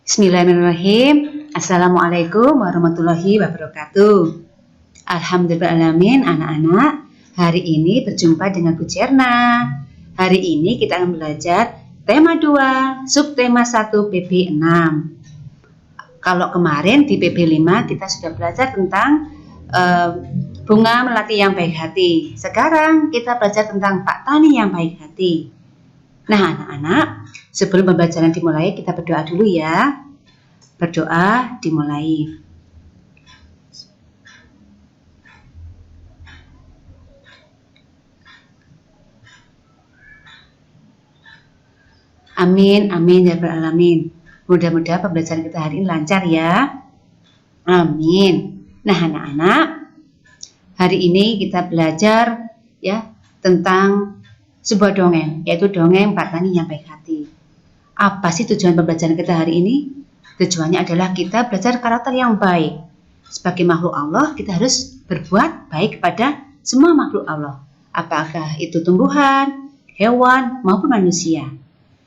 Bismillahirrahmanirrahim. Assalamualaikum warahmatullahi wabarakatuh. Alhamdulillahirrahmanirrahim, anak-anak. Hari ini berjumpa dengan Bu Cerna. Hari ini kita akan belajar tema 2, subtema 1 PP 6. Kalau kemarin di PP 5 kita sudah belajar tentang bunga melati yang baik hati. Sekarang kita belajar tentang Pak Tani yang baik hati. Nah, anak-anak, sebelum pembelajaran dimulai, kita berdoa dulu ya. Berdoa dimulai. Amin, amin ya rabbal alamin. Mudah-mudahan pembelajaran kita hari ini lancar ya. Amin. Nah, anak-anak, hari ini kita belajar ya tentang sebuah dongeng, yaitu dongeng Pak Tani yang baik hati. Apa sih tujuan pembelajaran kita hari ini? Tujuannya adalah kita belajar karakter yang baik. Sebagai makhluk Allah, kita harus berbuat baik kepada semua makhluk Allah. Apakah itu tumbuhan, hewan, maupun manusia.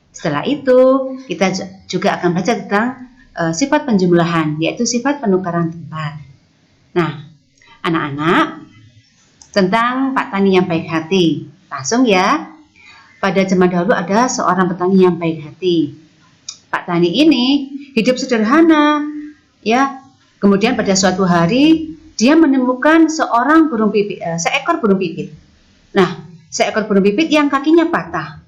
Setelah itu, kita juga akan belajar tentang sifat penjumlahan, yaitu sifat penukaran tempat. Nah, anak-anak, tentang Pak Tani yang baik hati. Langsung ya, pada zaman dahulu ada seorang petani yang baik hati. Pak Tani ini hidup sederhana, ya. Kemudian pada suatu hari dia menemukan seekor burung pipit. Nah, seekor burung pipit yang kakinya patah.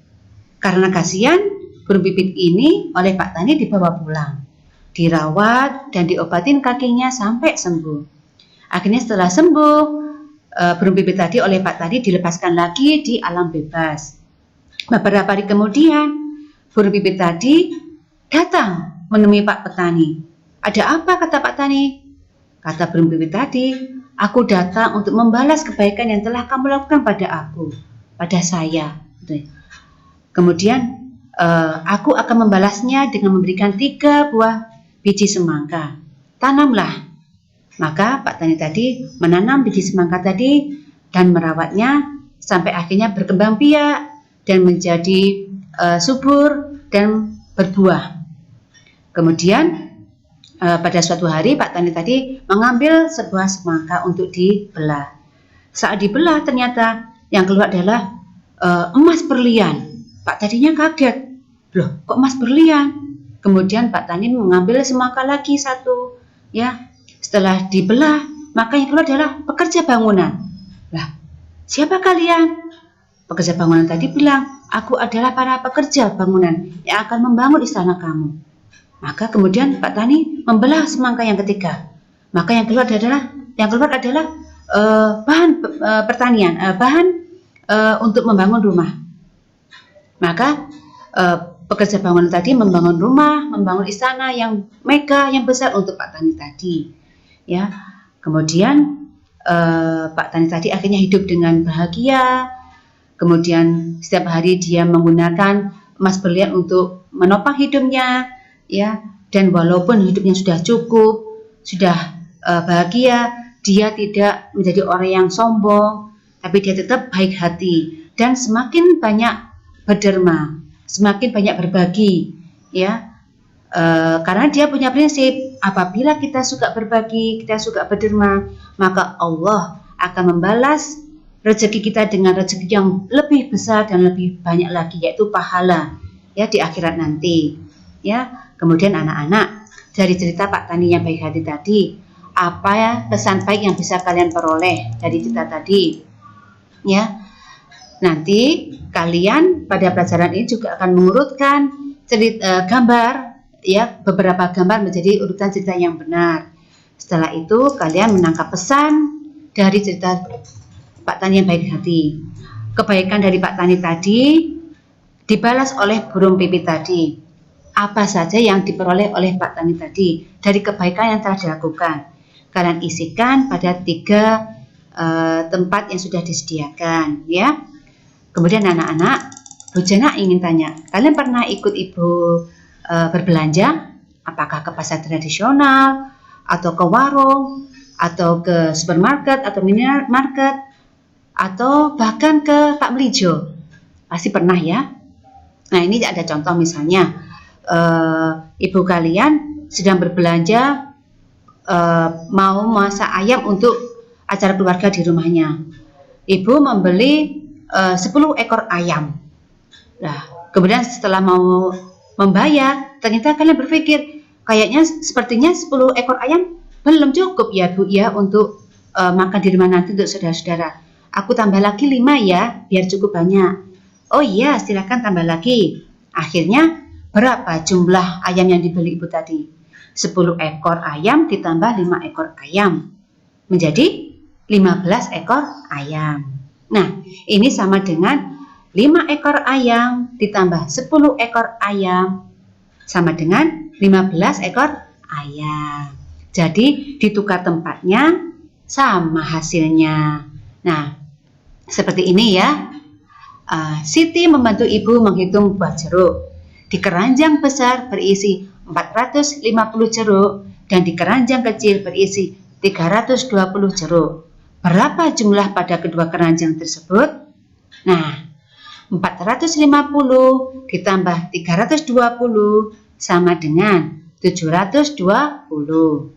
Karena kasihan, burung pipit ini oleh Pak Tani dibawa pulang, dirawat dan diobatin kakinya sampai sembuh. Akhirnya setelah sembuh, burung pipit tadi oleh Pak Tani dilepaskan lagi di alam bebas. Beberapa hari kemudian, burung pipit tadi datang menemui Pak Petani. Ada apa, kata Pak Tani? Kata burung pipit tadi, aku datang untuk membalas kebaikan yang telah kamu lakukan pada saya. Kemudian aku akan membalasnya dengan memberikan 3 buah biji semangka. Tanamlah. Maka Pak Tani tadi menanam biji semangka tadi dan merawatnya sampai akhirnya berkembang biak dan menjadi subur dan berbuah. Kemudian pada suatu hari Pak Tani tadi mengambil sebuah semangka untuk dibelah. Saat dibelah ternyata yang keluar adalah emas berlian. Pak tadinya kaget. Loh, kok emas berlian? Kemudian Pak Tani mengambil semangka lagi satu, ya. Setelah dibelah, maka yang keluar adalah pekerja bangunan. Lah, siapa kalian? Pekerja bangunan tadi bilang, aku adalah para pekerja bangunan yang akan membangun istana kamu. Maka kemudian Pak Tani membelah semangka yang ketiga. Maka yang keluar adalah bahan pertanian, bahan untuk membangun rumah. Maka pekerja bangunan tadi membangun rumah, membangun istana yang megah, yang besar untuk Pak Tani tadi. Ya, kemudian Pak Tani tadi akhirnya hidup dengan bahagia. Kemudian setiap hari dia menggunakan emas berlian untuk menopang hidupnya, ya. Dan walaupun hidupnya sudah cukup, sudah bahagia, dia tidak menjadi orang yang sombong, tapi dia tetap baik hati dan semakin banyak berderma, semakin banyak berbagi, ya. Karena dia punya prinsip, apabila kita suka berbagi, kita suka berderma, maka Allah akan membalas rezeki kita dengan rezeki yang lebih besar dan lebih banyak lagi, yaitu pahala, ya, di akhirat nanti, ya. Kemudian anak-anak, dari cerita Pak Tani yang baik hati tadi, apa ya pesan baik yang bisa kalian peroleh dari cerita tadi, ya? Nanti kalian pada pelajaran ini juga akan mengurutkan gambar, ya, beberapa gambar menjadi urutan cerita yang benar. Setelah itu kalian menangkap pesan dari cerita Pak Tani yang baik hati. Kebaikan dari Pak Tani tadi dibalas oleh burung pipit tadi. Apa saja yang diperoleh oleh Pak Tani tadi dari kebaikan yang telah dilakukan? Kalian isikan pada 3 tempat yang sudah disediakan, ya. Kemudian anak-anak, Bu Jana ingin tanya, kalian pernah ikut ibu berbelanja? Apakah ke pasar tradisional, atau ke warung, atau ke supermarket, atau minimarket, atau bahkan ke Pak Melijo? Pasti pernah ya. Nah, ini ada contoh misalnya, ibu kalian sedang berbelanja, mau masak ayam untuk acara keluarga di rumahnya. Ibu membeli 10 ekor ayam. Nah, kemudian setelah mau membayar, ternyata kalian berpikir, kayaknya sepertinya 10 ekor ayam belum cukup ya Bu ya untuk makan di rumah nanti untuk saudara-saudara. Aku tambah lagi 5 ya, biar cukup banyak. Oh iya, silakan tambah lagi. Akhirnya berapa jumlah ayam yang dibeli ibu tadi? 10 ekor ayam ditambah 5 ekor ayam. Menjadi 15 ekor ayam. Nah, ini sama dengan 5 ekor ayam ditambah 10 ekor ayam sama dengan 15 ekor ayam. Jadi ditukar tempatnya sama hasilnya. Nah, seperti ini ya. Siti membantu ibu menghitung buah jeruk. Di keranjang besar berisi 450 jeruk dan di keranjang kecil berisi 320 jeruk. Berapa jumlah pada kedua keranjang tersebut? Nah, 450 ditambah 320 sama dengan 720.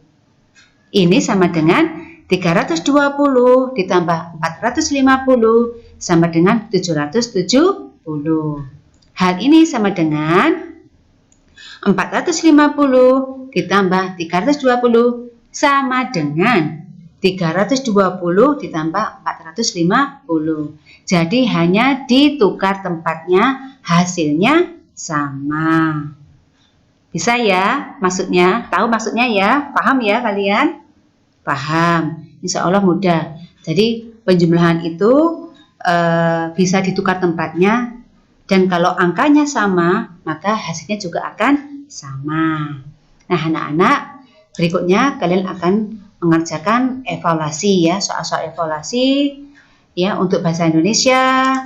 Ini sama dengan 320 ditambah 450 sama dengan 770. Hal ini sama dengan 450 ditambah 320 sama dengan 320 ditambah 450. Jadi hanya ditukar tempatnya, hasilnya sama. Bisa ya maksudnya? Tahu maksudnya ya? Paham ya kalian? Paham. Insya Allah mudah. Jadi penjumlahan itu bisa ditukar tempatnya, dan kalau angkanya sama maka hasilnya juga akan sama. Nah anak-anak, berikutnya kalian akan mengerjakan evaluasi ya, soal-soal evaluasi ya untuk bahasa Indonesia,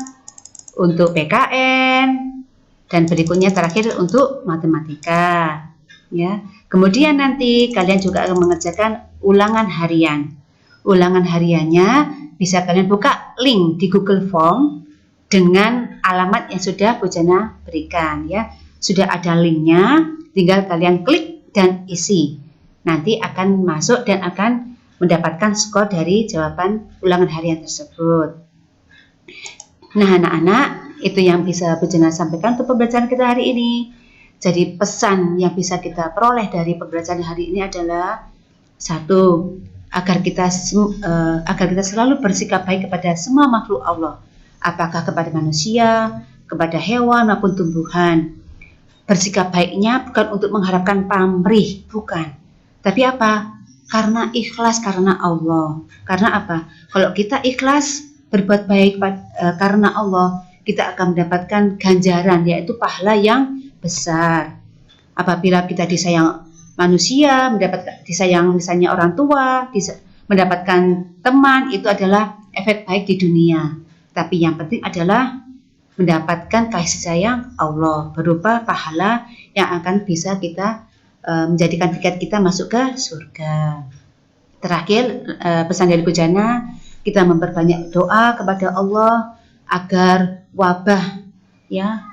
untuk PKN, dan berikutnya terakhir untuk matematika ya. Kemudian nanti kalian juga akan mengerjakan ulangan harian. Ulangan hariannya bisa kalian buka link di Google Form dengan alamat yang sudah Bu Jana berikan ya. Sudah ada linknya, tinggal kalian klik dan isi. Nanti akan masuk dan akan mendapatkan skor dari jawaban ulangan harian tersebut. Nah anak-anak, itu yang bisa Bu Jana sampaikan untuk pembelajaran kita hari ini. Jadi pesan yang bisa kita peroleh dari pembelajaran hari ini adalah satu, agar kita selalu bersikap baik kepada semua makhluk Allah, apakah kepada manusia, kepada hewan maupun tumbuhan. Bersikap baiknya bukan untuk mengharapkan pamrih, bukan. Tapi apa? Karena ikhlas karena Allah. Karena apa? Kalau kita ikhlas berbuat baik karena Allah, kita akan mendapatkan ganjaran, yaitu pahala yang besar. Apabila kita disayang manusia, mendapatkan disayang misalnya orang tua, mendapatkan teman, itu adalah efek baik di dunia. Tapi yang penting adalah mendapatkan kasih sayang Allah berupa pahala yang akan bisa kita menjadikan tiket kita masuk ke surga. Terakhir, pesan dari Bu Jana, kita memperbanyak doa kepada Allah agar wabah ya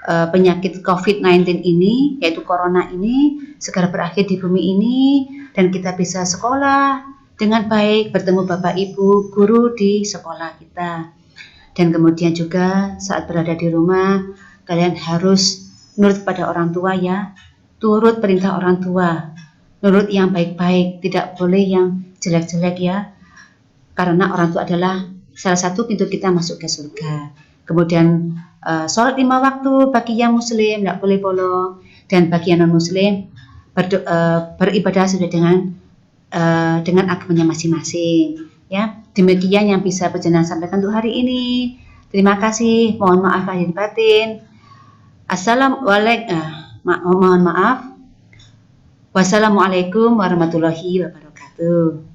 penyakit COVID-19 ini, yaitu corona ini, segera berakhir di bumi ini, dan kita bisa sekolah dengan baik, bertemu Bapak Ibu guru di sekolah kita. Dan kemudian juga saat berada di rumah, kalian harus nurut pada orang tua ya, turut perintah orang tua, nurut yang baik-baik, tidak boleh yang jelek-jelek ya, karena orang tua adalah salah satu pintu kita masuk ke surga. Kemudian sholat 5 waktu bagi yang muslim tidak boleh bolong, dan bagi yang non muslim beribadah sesuai dengan agamanya masing-masing ya. Demikian yang bisa Bu Jana sampaikan untuk hari ini. Terima kasih, mohon maaf lahir batin. Mohon maaf. Wassalamualaikum warahmatullahi wabarakatuh.